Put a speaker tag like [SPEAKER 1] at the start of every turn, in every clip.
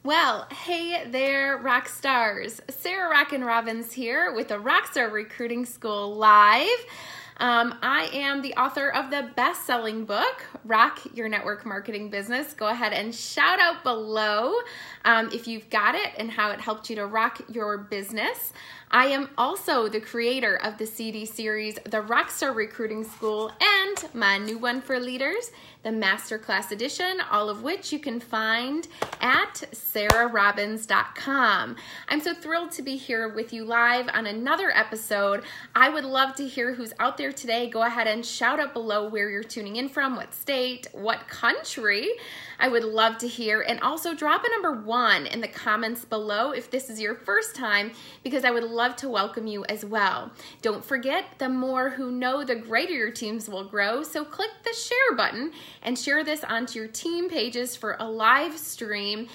[SPEAKER 1] Well, hey there, rock stars. Sarah Rockin' Robbins here with the Rockstar Recruiting School Live. I am the author of the best-selling book, Rock Your Network Marketing Business. Go ahead and shout out below if you've got it and how it helped you to rock your business. I am also the creator of the CD series, the Rockstar Recruiting School, and my new one for leaders, the Masterclass Edition, all of which you can find at sarahrobbins.com. I'm so thrilled to be here with you live on another episode. I would love to hear who's out there today. Go ahead and shout out below where you're tuning in from, what state, what country. I would love to hear, and also drop a number 1 in the comments below if this is your first time, because I would love to welcome you as well. Don't forget, the more who know, the greater your teams will grow. So click the share button and share this onto your team pages for a live stream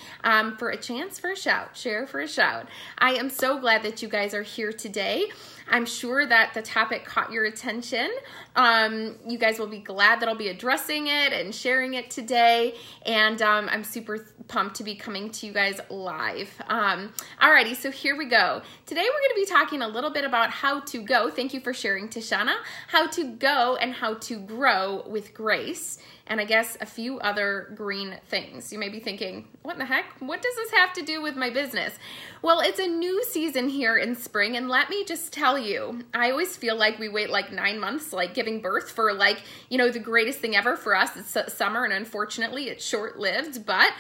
[SPEAKER 1] for a chance for a shout. Share for a shout. I am so glad that you guys are here today. I'm sure that the topic caught your attention. You guys will be glad that I'll be addressing it and sharing it today. And I'm super pumped to be coming to you guys live. Alrighty, so here we go. Today we're going to be talking a little bit about how to go. Thank you for sharing, Tashana. How to go and how to grow with grace. And I guess a few other green things. You may be thinking, what in the heck? What does this have to do with my business? Well, it's a new season here in spring, and let me just tell you, I always feel like we wait like 9 months, like giving birth for like, you know, the greatest thing ever for us. It's summer, and unfortunately it's short-lived, but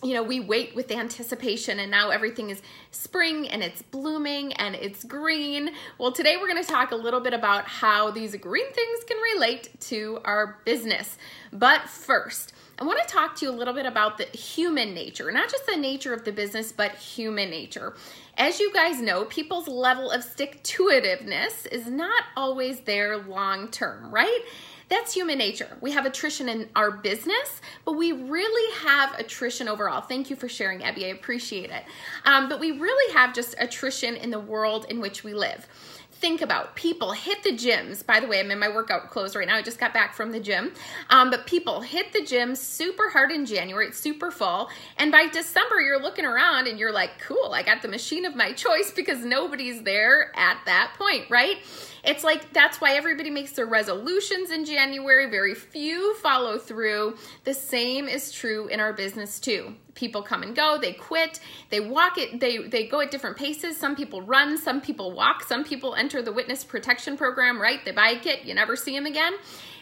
[SPEAKER 1] you know, we wait with anticipation, and now everything is spring and it's blooming and it's green. Well, today we're going to talk a little bit about how these green things can relate to our business. But first, I want to talk to you a little bit about the human nature, not just the nature of the business, but human nature. As you guys know, people's level of stick-to-itiveness is not always there long-term, right? That's human nature. We have attrition in our business, but we really have attrition overall. Thank you for sharing, Abby. I appreciate it. But we really have just attrition in the world in which we live. Think about people hit the gyms. By the way, I'm in my workout clothes right now. I just got back from the gym. But people hit the gym super hard in January. It's super full. And by December, you're looking around and you're like, cool, I got the machine of my choice, because nobody's there at that point, right? It's like, that's why everybody makes their resolutions in January. Very few follow through. The same is true in our business too. People come and go, they quit, they walk it, they go at different paces. Some people run, some people walk, some people enter the witness protection program, right? They buy a kit, you never see them again.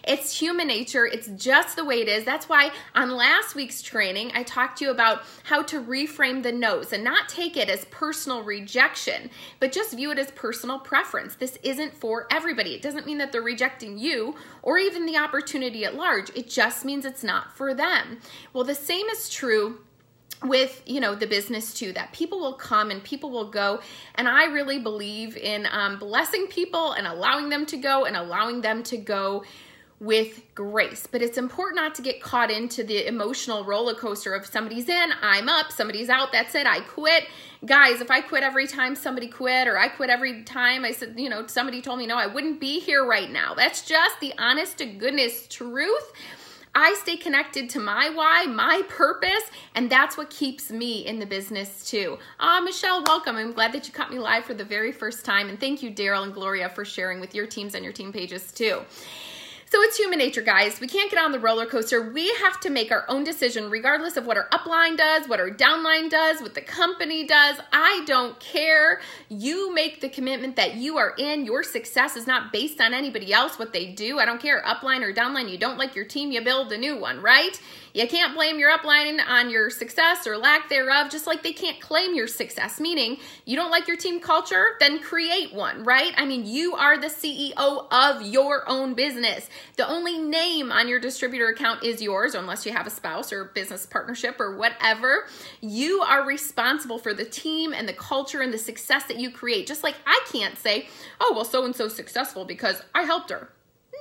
[SPEAKER 1] It's human nature. It's just the way it is. That's why on last week's training, I talked to you about how to reframe the no's and not take it as personal rejection, but just view it as personal preference. This isn't for everybody. It doesn't mean that they're rejecting you or even the opportunity at large. It just means it's not for them. Well, the same is true with, you know, the business too, that people will come and people will go. And I really believe in blessing people and allowing them to go and allowing them to go with grace. But it's important not to get caught into the emotional roller coaster of somebody's in, I'm up, somebody's out, that's it, I quit. Guys, if I quit every time somebody quit, or I quit every time I said, you know, somebody told me no, I wouldn't be here right now. That's just the honest to goodness truth. I stay connected to my why, my purpose, and that's what keeps me in the business too. Michelle, welcome. I'm glad that you caught me live for the very first time. And thank you, Daryl and Gloria, for sharing with your teams and your team pages too. So it's human nature, guys. We can't get on the roller coaster. We have to make our own decision regardless of what our upline does, what our downline does, what the company does. I don't care. You make the commitment that you are in. Your success is not based on anybody else, what they do. I don't care, upline or downline. You don't like your team, you build a new one, right? You can't blame your upline on your success or lack thereof, just like they can't claim your success, meaning you don't like your team culture, then create one, right? I mean, you are the CEO of your own business. The only name on your distributor account is yours, unless you have a spouse or business partnership or whatever. You are responsible for the team and the culture and the success that you create. Just like I can't say, oh, well, so-and-so's successful because I helped her.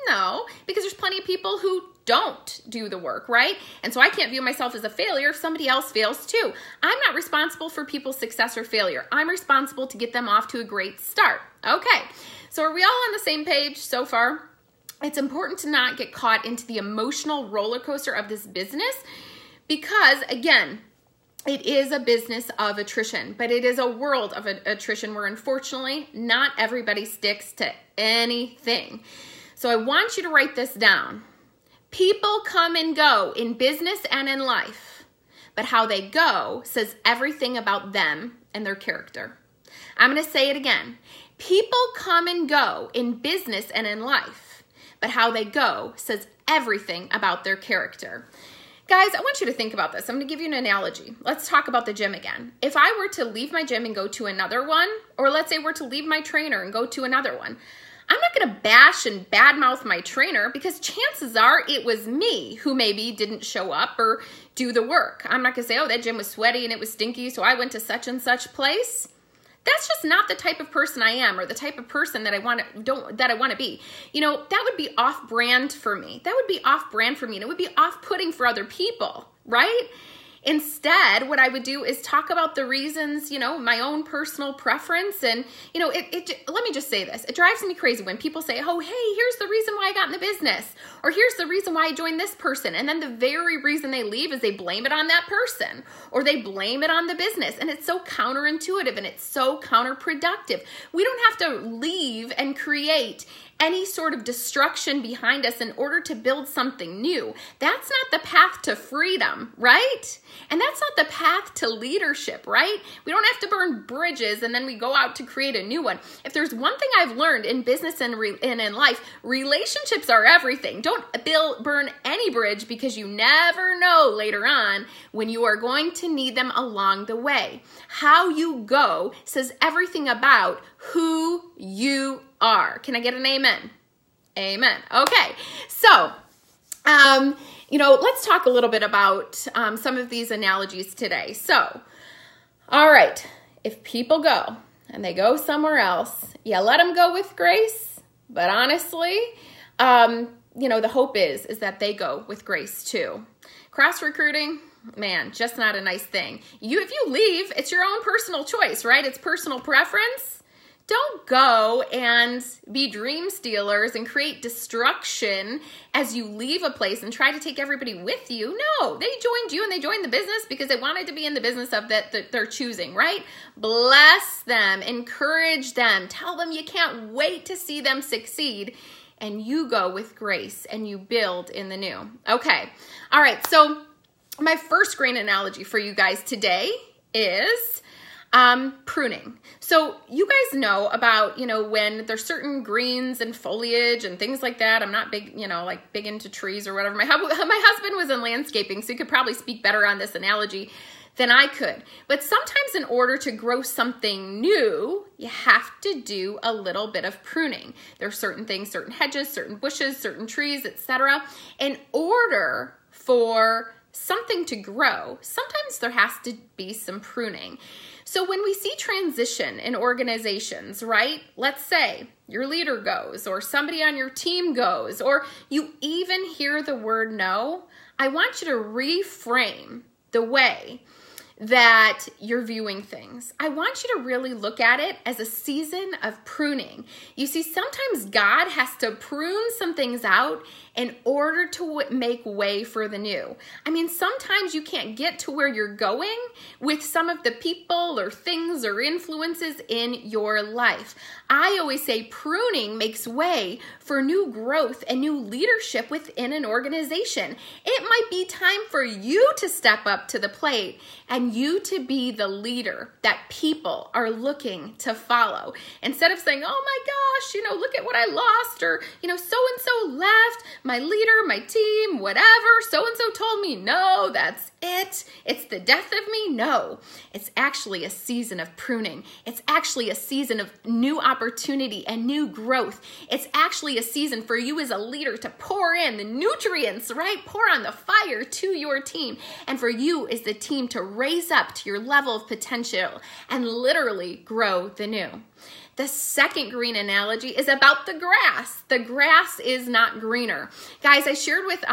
[SPEAKER 1] No, because there's plenty of people who don't do the work, right? And so I can't view myself as a failure if somebody else fails too. I'm not responsible for people's success or failure. I'm responsible to get them off to a great start. Okay, so are we all on the same page so far? It's important to not get caught into the emotional roller coaster of this business because, again, it is a business of attrition, but it is a world of attrition where unfortunately not everybody sticks to anything. So I want you to write this down. People come and go in business and in life, but how they go says everything about them and their character. I'm going to say it again. People come and go in business and in life, but how they go says everything about their character. Guys, I want you to think about this. I'm going to give you an analogy. Let's talk about the gym again. If I were to leave my gym and go to another one, or let's say we're to leave my trainer and go to another one, I'm not going to bash and badmouth my trainer because chances are it was me who maybe didn't show up or do the work. I'm not going to say, oh, that gym was sweaty and it was stinky, so I went to such and such place. That's just not the type of person I am or the type of person that I want to be. You know, that would be off-brand for me. That would be off-brand for me, and it would be off-putting for other people, right? Instead, what I would do is talk about the reasons, you know, my own personal preference. And, you know, let me just say this. It drives me crazy when people say, oh, hey, here's the reason why I got in the business, or here's the reason why I joined this person. And then the very reason they leave is they blame it on that person, or they blame it on the business. And it's so counterintuitive and it's so counterproductive. We don't have to leave and create any sort of destruction behind us in order to build something new. That's not the path to freedom, right? And that's not the path to leadership, right? We don't have to burn bridges and then we go out to create a new one. If there's one thing I've learned in business and in life, relationships are everything. Don't burn any bridge because you never know later on when you are going to need them along the way. How you go says everything about who you are. Can I get an amen? Amen. Okay. So, you know, let's talk a little bit about some of these analogies today. So, all right, if people go and they go somewhere else, you let them go with grace. But honestly, you know, the hope is that they go with grace too. Cross recruiting, man, just not a nice thing. If you leave, it's your own personal choice, right? It's personal preference. Don't go and be dream stealers and create destruction as you leave a place and try to take everybody with you. No, they joined you and they joined the business because they wanted to be in the business of that they're choosing, right? Bless them, encourage them, tell them you can't wait to see them succeed, and you go with grace and you build in the new. Okay, all right, so my first grain analogy for you guys today is pruning. So you guys know about, you know, when there's certain greens and foliage and things like that. I'm not big, you know, like big into trees or whatever. My husband was in landscaping, so he could probably speak better on this analogy than I could. But sometimes in order to grow something new, you have to do a little bit of pruning. There are certain things, certain hedges, certain bushes, certain trees, etc. In order for something to grow, sometimes there has to be some pruning. So when we see transition in organizations, right? Let's say your leader goes, or somebody on your team goes, or you even hear the word no, I want you to reframe the way that you're viewing things. I want you to really look at it as a season of pruning. You see, sometimes God has to prune some things out in order to make way for the new. I mean, sometimes you can't get to where you're going with some of the people or things or influences in your life. I always say pruning makes way for new growth and new leadership within an organization. It might be time for you to step up to the plate and you to be the leader that people are looking to follow. Instead of saying, oh my gosh, you know, look at what I lost, or, you know, so-and-so left, my leader, my team, whatever, so-and-so told me, no, that's it. It's the death of me. No, it's actually a season of pruning. It's actually a season of new opportunity and new growth. It's actually a season for you as a leader to pour in the nutrients, right? Pour on the fire to your team. And for you as the team to raise up to your level of potential and literally grow the new. The second green analogy is about the grass. The grass is not greener. Guys, I shared with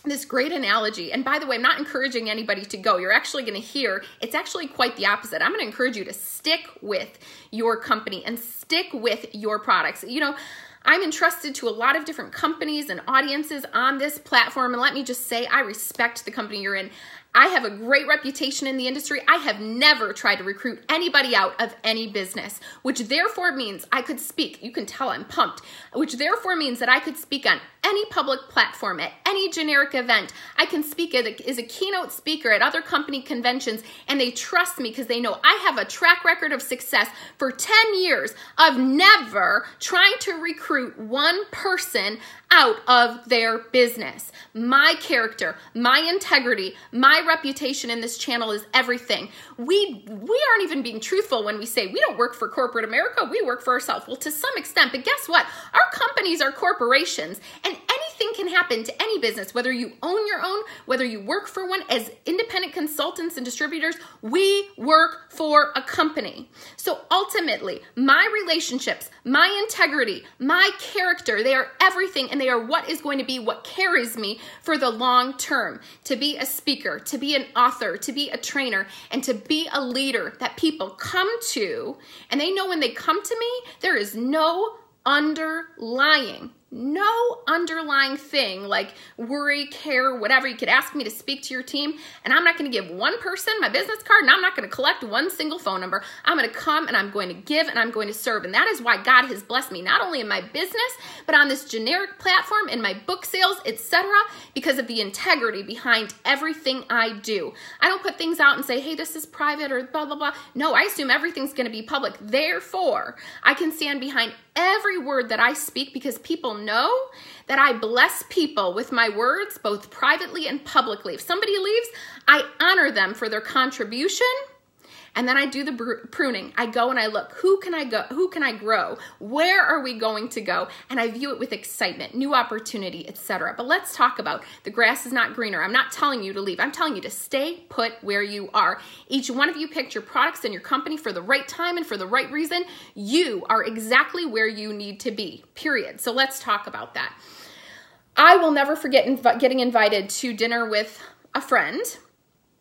[SPEAKER 1] this great analogy. And by the way, I'm not encouraging anybody to go. You're actually going to hear, it's actually quite the opposite. I'm going to encourage you to stick with your company and stick with your products. You know, I'm entrusted to a lot of different companies and audiences on this platform. And let me just say, I respect the company you're in. I have a great reputation in the industry. I have never tried to recruit anybody out of any business, which therefore means I could speak. You can tell I'm pumped, which therefore means that I could speak on any public platform, at any generic event. I can speak as a keynote speaker at other company conventions, and they trust me because they know I have a track record of success for 10 years of never trying to recruit one person out of their business. My character, my integrity, my reputation in this channel is everything. We aren't even being truthful when we say we don't work for corporate America, we work for ourselves. Well, to some extent, but guess what? Our companies are corporations, and anything can happen to any business, whether you own your own, whether you work for one. As independent consultants and distributors, we work for a company. So ultimately, my relationships, my integrity, my character, they are everything, and they are what is going to be what carries me for the long term. To be a speaker, to be an author, to be a trainer, and to be a leader that people come to, and they know when they come to me, there is no underlying thing like worry, care, whatever. You could ask me to speak to your team, and I'm not going to give one person my business card, and I'm not going to collect one single phone number. I'm going to come, and I'm going to give, and I'm going to serve. And that is why God has blessed me, not only in my business, but on this generic platform, in my book sales, etc., because of the integrity behind everything I do. I don't put things out and say, hey, this is private or blah, blah, blah. No, I assume everything's going to be public. Therefore, I can stand behind every word that I speak because people know that I bless people with my words, both privately and publicly. If somebody leaves, I honor them for their contribution. And then I do the pruning. I go and I look, who can I grow? Where are we going to go? And I view it with excitement, new opportunity, etc. But let's talk about the grass is not greener. I'm not telling you to leave. I'm telling you to stay put where you are. Each one of you picked your products and your company for the right time and for the right reason. You are exactly where you need to be, period. So let's talk about that. I will never forget getting invited to dinner with a friend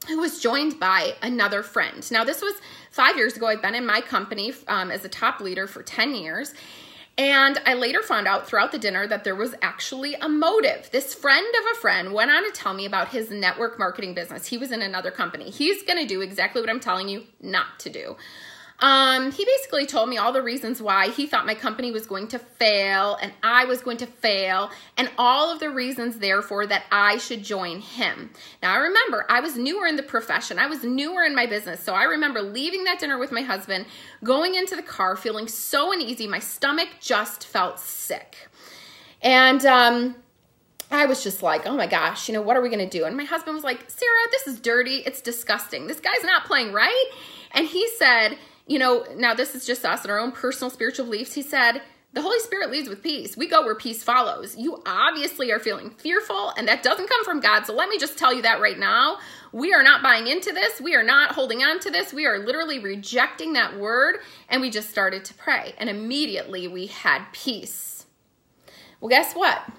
[SPEAKER 1] who was joined by another friend. Now, this was 5 years ago. I've been in my company as a top leader for 10 years. And I later found out throughout the dinner that there was actually a motive. This friend of a friend went on to tell me about his network marketing business. He was in another company. He's going to do exactly what I'm telling you not to do. He basically told me all the reasons why he thought my company was going to fail and I was going to fail, and all of the reasons, therefore, that I should join him. Now, I remember I was newer in the profession. I was newer in my business. So I remember leaving that dinner with my husband, going into the car, feeling so uneasy. My stomach just felt sick. And I was just like, oh my gosh, what are we going to do? And my husband was like, Sarah, this is dirty. It's disgusting. This guy's not playing right. And he said, now this is just us and our own personal spiritual beliefs. He said, the Holy Spirit leads with peace. We go where peace follows. You obviously are feeling fearful, and that doesn't come from God. So let me just tell you that right now. We are not buying into this. We are not holding on to this. We are literally rejecting that word. And we just started to pray. And immediately we had peace. Well, guess what?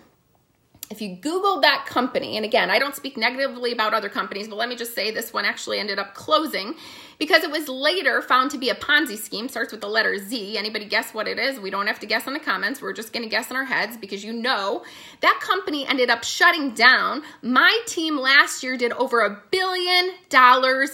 [SPEAKER 1] If you Googled that company, and again, I don't speak negatively about other companies, but let me just say this one actually ended up closing because it was later found to be a Ponzi scheme. Starts with the letter Z. Anybody guess what it is? We don't have to guess in the comments. We're just going to guess in our heads because that company ended up shutting down. My team last year did over $1 billion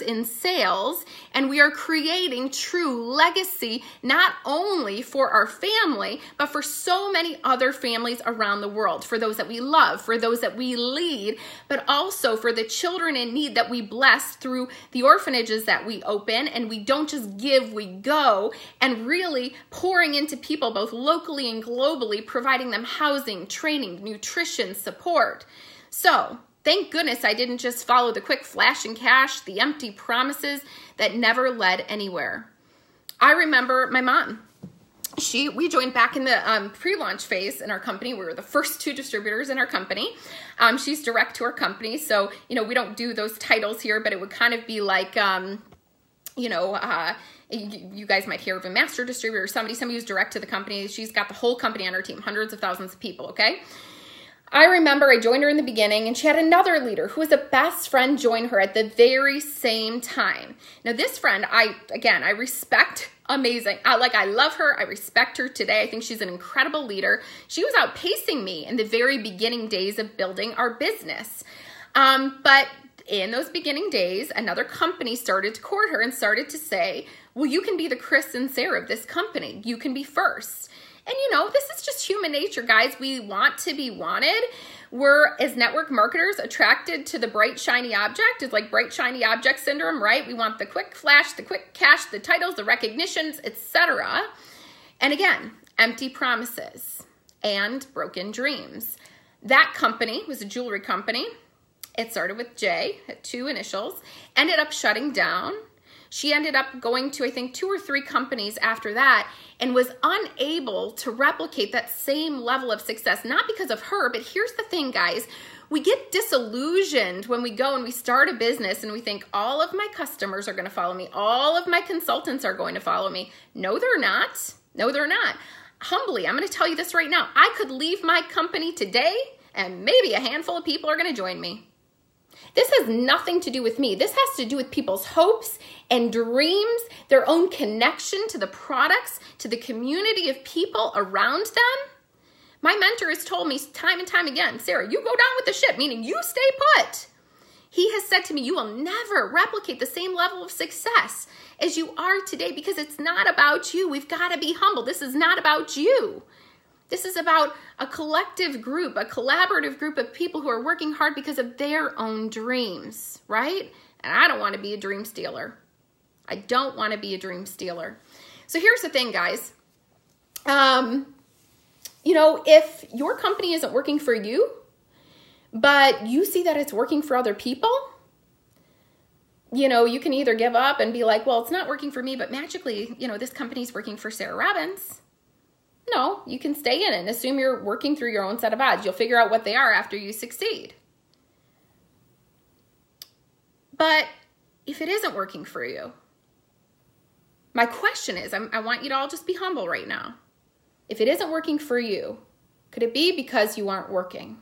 [SPEAKER 1] in sales, and we are creating true legacy not only for our family, but for so many other families around the world, for those that we love, for those that we lead, but also for the children in need that we bless through the orphanages that we open. And we don't just give, we go, and really pouring into people both locally and globally, providing them housing, training, nutrition, support. So thank goodness I didn't just follow the quick flash and cash, the empty promises that never led anywhere. I remember my mom. We joined back in the pre-launch phase in our company. We were the first 2 distributors in our company. She's direct to our company. So, we don't do those titles here, but it would kind of be like, you guys might hear of a master distributor, somebody who's direct to the company. She's got the whole company on her team, hundreds of thousands of people, okay? I remember I joined her in the beginning, and she had another leader who was a best friend join her at the very same time. Now, this friend, I respect amazing. I love her. I respect her today. I think she's an incredible leader. She was outpacing me in the very beginning days of building our business. But in those beginning days, another company started to court her and started to say, well, you can be the Chris and Sarah of this company. You can be first. And you know, this is just human nature, guys. We want to be wanted. We're, as network marketers, attracted to the bright, shiny object. It's like bright, shiny object syndrome, right? We want the quick flash, the quick cash, the titles, the recognitions, etc. And again, empty promises and broken dreams. That company was a jewelry company. It started with J, had 2 initials, ended up shutting down. She ended up going to, I think, 2 or 3 companies after that and was unable to replicate that same level of success. Not because of her, but here's the thing, guys. We get disillusioned when we go and we start a business and we think all of my customers are going to follow me. All of my consultants are going to follow me. No, they're not. No, they're not. Humbly, I'm going to tell you this right now. I could leave my company today and maybe a handful of people are going to join me. This has nothing to do with me. This has to do with people's hopes and dreams, their own connection to the products, to the community of people around them. My mentor has told me time and time again, Sarah, you go down with the ship, meaning you stay put. He has said to me, you will never replicate the same level of success as you are today because it's not about you. We've got to be humble. This is not about you. This is about a collective group, a collaborative group of people who are working hard because of their own dreams, right? And I don't want to be a dream stealer. I don't want to be a dream stealer. So here's the thing, guys. You know, if your company isn't working for you, but you see that it's working for other people, you know, you can either give up and be like, well, it's not working for me, but magically, you know, this company's working for Sarah Robbins. No, you can stay in it and assume you're working through your own set of odds. You'll figure out what they are after you succeed. But if it isn't working for you, my question is, I want you to all just be humble right now. If it isn't working for you, could it be because you aren't working?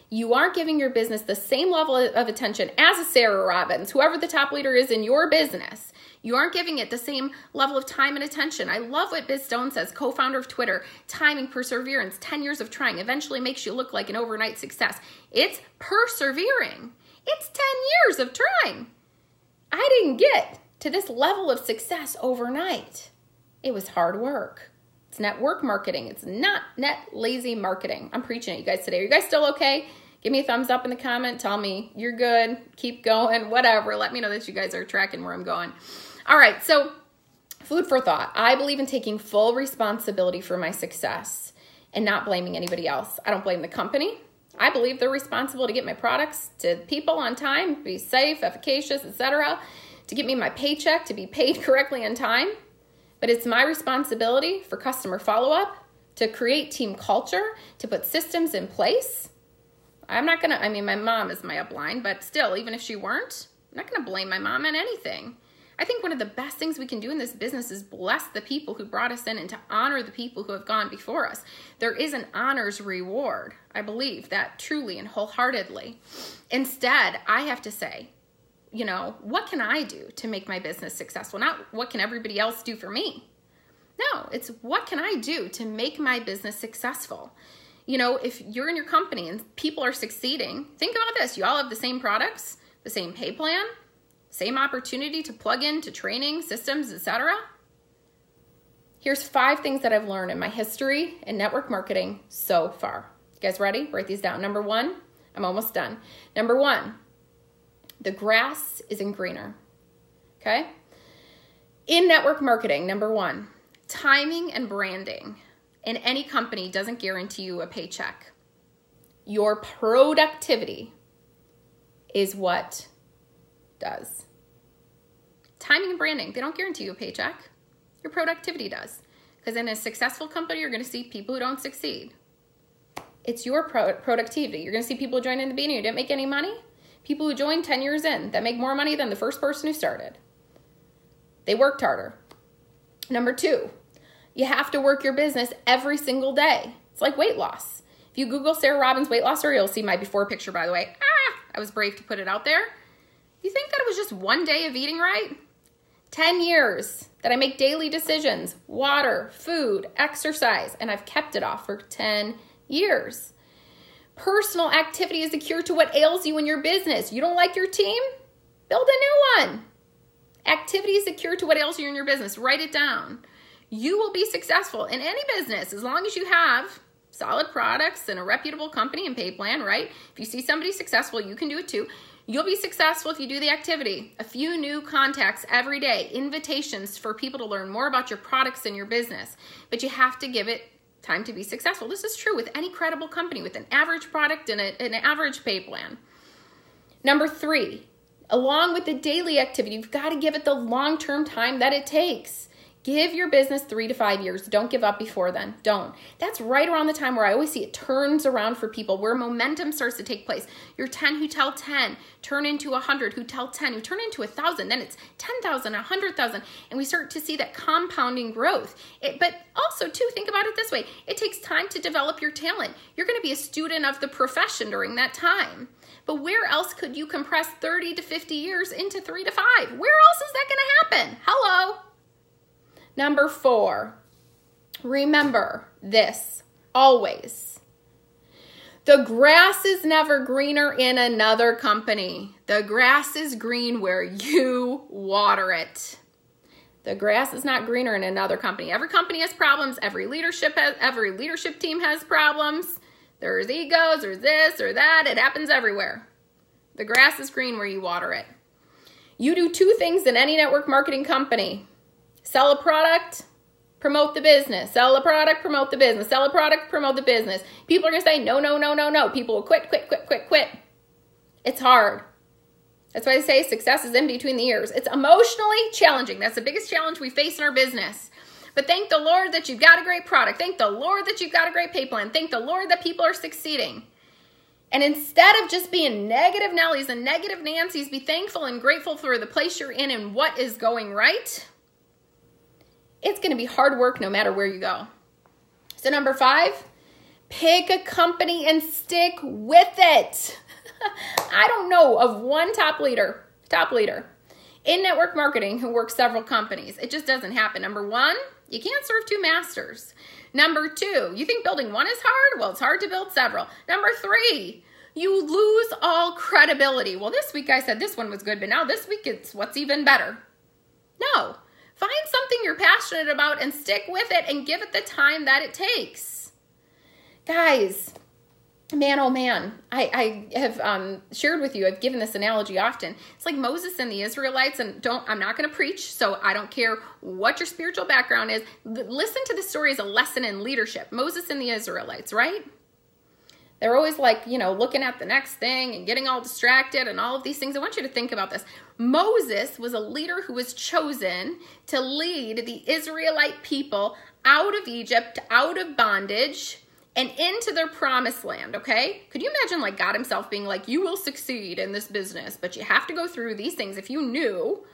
[SPEAKER 1] You aren't giving your business the same level of attention as a Sarah Robbins, whoever the top leader is in your business. You aren't giving it the same level of time and attention. I love what Biz Stone says, co-founder of Twitter. Timing, perseverance, 10 years of trying eventually makes you look like an overnight success. It's persevering. It's 10 years of trying. I didn't get to this level of success overnight. It was hard work. It's network marketing. It's not net lazy marketing. I'm preaching at you guys today. Are you guys still okay? Give me a thumbs up in the comment. Tell me you're good. Keep going. Whatever. Let me know that you guys are tracking where I'm going. All right. So food for thought. I believe in taking full responsibility for my success and not blaming anybody else. I don't blame the company. I believe they're responsible to get my products to people on time, be safe, efficacious, etc., to get me my paycheck, to be paid correctly on time. But it's my responsibility for customer follow-up, to create team culture, to put systems in place. I'm not going to, I mean, my mom is my upline, but still, even if she weren't, I'm not going to blame my mom on anything. I think one of the best things we can do in this business is bless the people who brought us in and to honor the people who have gone before us. There is an honors reward. I believe that truly and wholeheartedly. Instead, I have to say, you know, what can I do to make my business successful? Not what can everybody else do for me? No, it's what can I do to make my business successful? You know, if you're in your company and people are succeeding, think about this. You all have the same products, the same pay plan, same opportunity to plug into training, systems, etc. Here's 5 things that I've learned in my history in network marketing so far. You guys ready? Write these down. Number 1, I'm almost done. Number 1, the grass isn't greener. Okay? In network marketing, number 1, timing and branding in any company doesn't guarantee you a paycheck. Your productivity is what does. Timing and branding, they don't guarantee you a paycheck. Your productivity does. Because in a successful company, you're going to see people who don't succeed. It's your productivity. You're going to see people who join in the beginning who didn't make any money. People who joined 10 years in that make more money than the first person who started. They worked harder. Number 2, you have to work your business every single day. It's like weight loss. If you Google Sarah Robbins weight loss, you'll see my before picture, by the way. I was brave to put it out there. You think that it was just one day of eating right? 10 years that I make daily decisions, water, food, exercise, and I've kept it off for 10 years. Personal activity is the cure to what ails you in your business. You don't like your team? Build a new one. Activity is the cure to what ails you in your business. Write it down. You will be successful in any business as long as you have solid products and a reputable company and pay plan, right? If you see somebody successful, you can do it too. You'll be successful if you do the activity. A few new contacts every day, invitations for people to learn more about your products and your business. But you have to give it time to be successful. This is true with any credible company with an average product and an average pay plan. Number 3, along with the daily activity, you've got to give it the long-term time that it takes. Give your business 3 to 5 years. Don't give up before then. Don't. That's right around the time where I always see it turns around for people, where momentum starts to take place. Your 10 who tell 10 turn into 100 who tell 10 who turn into 1,000. Then it's 10,000, 100,000. And we start to see that compounding growth. But also, too, think about it this way. It takes time to develop your talent. You're going to be a student of the profession during that time. But where else could you compress 30 to 50 years into 3 to 5? Where else is that going to happen? Hello? Number 4, remember this always. The grass is never greener in another company. The grass is green where you water it. The grass is not greener in another company. Every company has problems. Every leadership team has problems. There's egos, there's this or that. It happens everywhere. The grass is green where you water it. You do 2 things in any network marketing company. Sell a product, promote the business. Sell a product, promote the business. Sell a product, promote the business. People are going to say, no, no, no, no, no. People will quit. It's hard. That's why they say success is in between the ears. It's emotionally challenging. That's the biggest challenge we face in our business. But thank the Lord that you've got a great product. Thank the Lord that you've got a great pay plan. Thank the Lord that people are succeeding. And instead of just being negative Nellies and negative Nancy's, be thankful and grateful for the place you're in and what is going right. It's going to be hard work no matter where you go. So number 5, pick a company and stick with it. I don't know of one top leader in network marketing who works several companies. It just doesn't happen. Number 1, you can't serve 2 masters. Number 2, you think building one is hard? Well, it's hard to build several. Number 3, you lose all credibility. Well, this week I said this one was good, but now this week it's what's even better. No. Find something you're passionate about and stick with it and give it the time that it takes. Guys, man, oh man, I have shared with you, I've given this analogy often. It's like Moses and the Israelites, and I'm not going to preach, so I don't care what your spiritual background is. Listen to the story as a lesson in leadership. Moses and the Israelites, right? They're always like, looking at the next thing and getting all distracted and all of these things. I want you to think about this. Moses was a leader who was chosen to lead the Israelite people out of Egypt, out of bondage, and into their promised land, okay? Could you imagine like God himself being like, you will succeed in this business, but you have to go through these things. If you knew,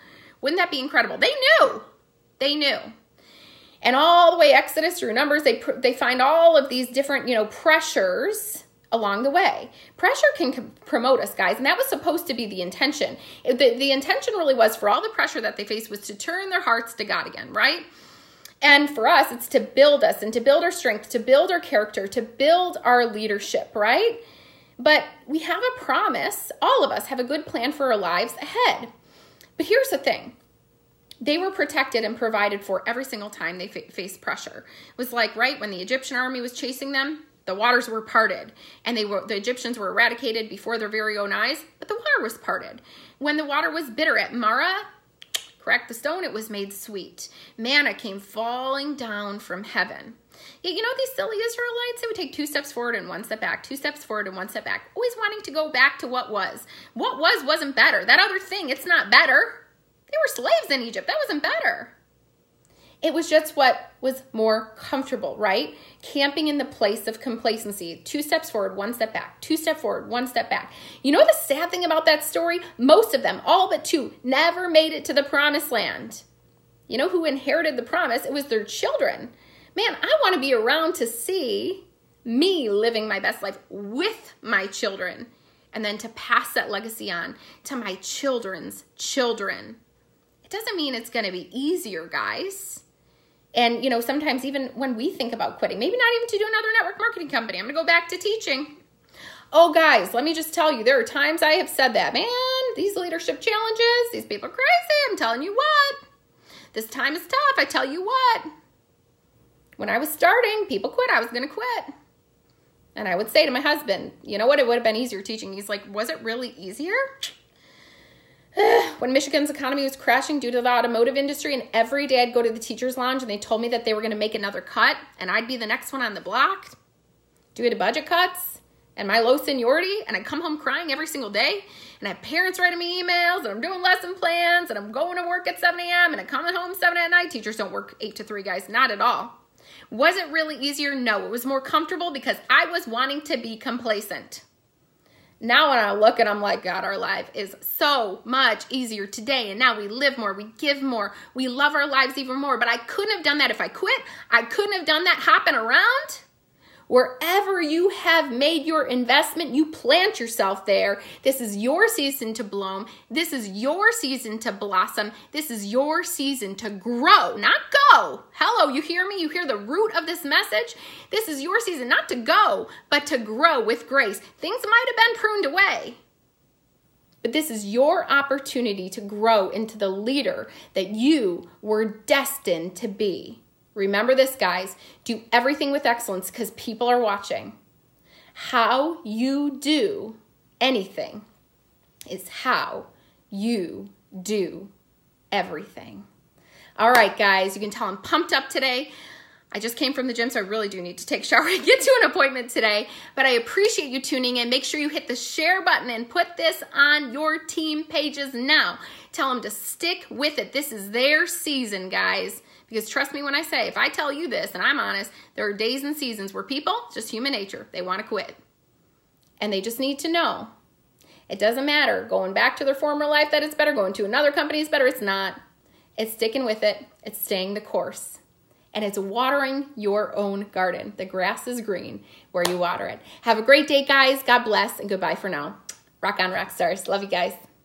[SPEAKER 1] wouldn't that be incredible? They knew. And all the way Exodus through Numbers, they find all of these different, pressures along the way. Pressure can promote us, guys, and that was supposed to be the intention. The intention really was for all the pressure that they faced was to turn their hearts to God again, right? And for us, it's to build us and to build our strength, to build our character, to build our leadership, right? But we have a promise. All of us have a good plan for our lives ahead. But here's the thing. They were protected and provided for every single time they faced pressure. It was like, right, when the Egyptian army was chasing them, the waters were parted, and the Egyptians were eradicated before their very own eyes, but the water was parted. When the water was bitter at Marah, crack the stone, it was made sweet. Manna came falling down from heaven. Yet, these silly Israelites, they would take 2 steps forward and 1 step back, 2 steps forward and 1 step back, always wanting to go back to what was. What was wasn't better. That other thing, it's not better. They were slaves in Egypt. That wasn't better. It was just what was more comfortable, right? Camping in the place of complacency. 2 steps forward, 1 step back. 2 steps forward, 1 step back. You know the sad thing about that story? Most of them, all but 2, never made it to the promised land. You know who inherited the promise? It was their children. Man, I want to be around to see me living my best life with my children, and then to pass that legacy on to my children's children. It doesn't mean it's going to be easier, guys. And, sometimes even when we think about quitting, maybe not even to do another network marketing company, I'm going to go back to teaching. Oh, guys, let me just tell you, there are times I have said that. Man, these leadership challenges, these people are crazy. I'm telling you what. This time is tough. I tell you what. When I was starting, people quit. I was going to quit. And I would say to my husband, you know what? It would have been easier teaching. He's like, was it really easier? When Michigan's economy was crashing due to the automotive industry, and every day I'd go to the teacher's lounge and they told me that they were going to make another cut and I'd be the next one on the block due to budget cuts and my low seniority, and I'd come home crying every single day, and I have parents writing me emails, and I'm doing lesson plans, and I'm going to work at 7 a.m. and I'm coming home 7 at night. Teachers don't work 8 to 3, guys. Not at all. Was it really easier? No. It was more comfortable because I was wanting to be complacent. Now when I look and I'm like, God, our life is so much easier today. And now we live more, we give more, we love our lives even more. But I couldn't have done that if I quit. I couldn't have done that hopping around. Wherever you have made your investment, you plant yourself there. This is your season to bloom. This is your season to blossom. This is your season to grow, not go. Hello, you hear me? You hear the root of this message? This is your season, not to go, but to grow with grace. Things might have been pruned away, but this is your opportunity to grow into the leader that you were destined to be. Remember this, guys. Do everything with excellence because people are watching. How you do anything is how you do everything. All right, guys, you can tell I'm pumped up today. I just came from the gym, so I really do need to take a shower and get to an appointment today. But I appreciate you tuning in. Make sure you hit the share button and put this on your team pages now. Tell them to stick with it. This is their season, guys. Because trust me when I say, if I tell you this, and I'm honest, there are days and seasons where people, just human nature, they want to quit. And they just need to know. It doesn't matter going back to their former life that it's better, going to another company is better. It's not. It's sticking with it. It's staying the course. And it's watering your own garden. The grass is green where you water it. Have a great day, guys. God bless, and goodbye for now. Rock on, rock stars. Love you guys.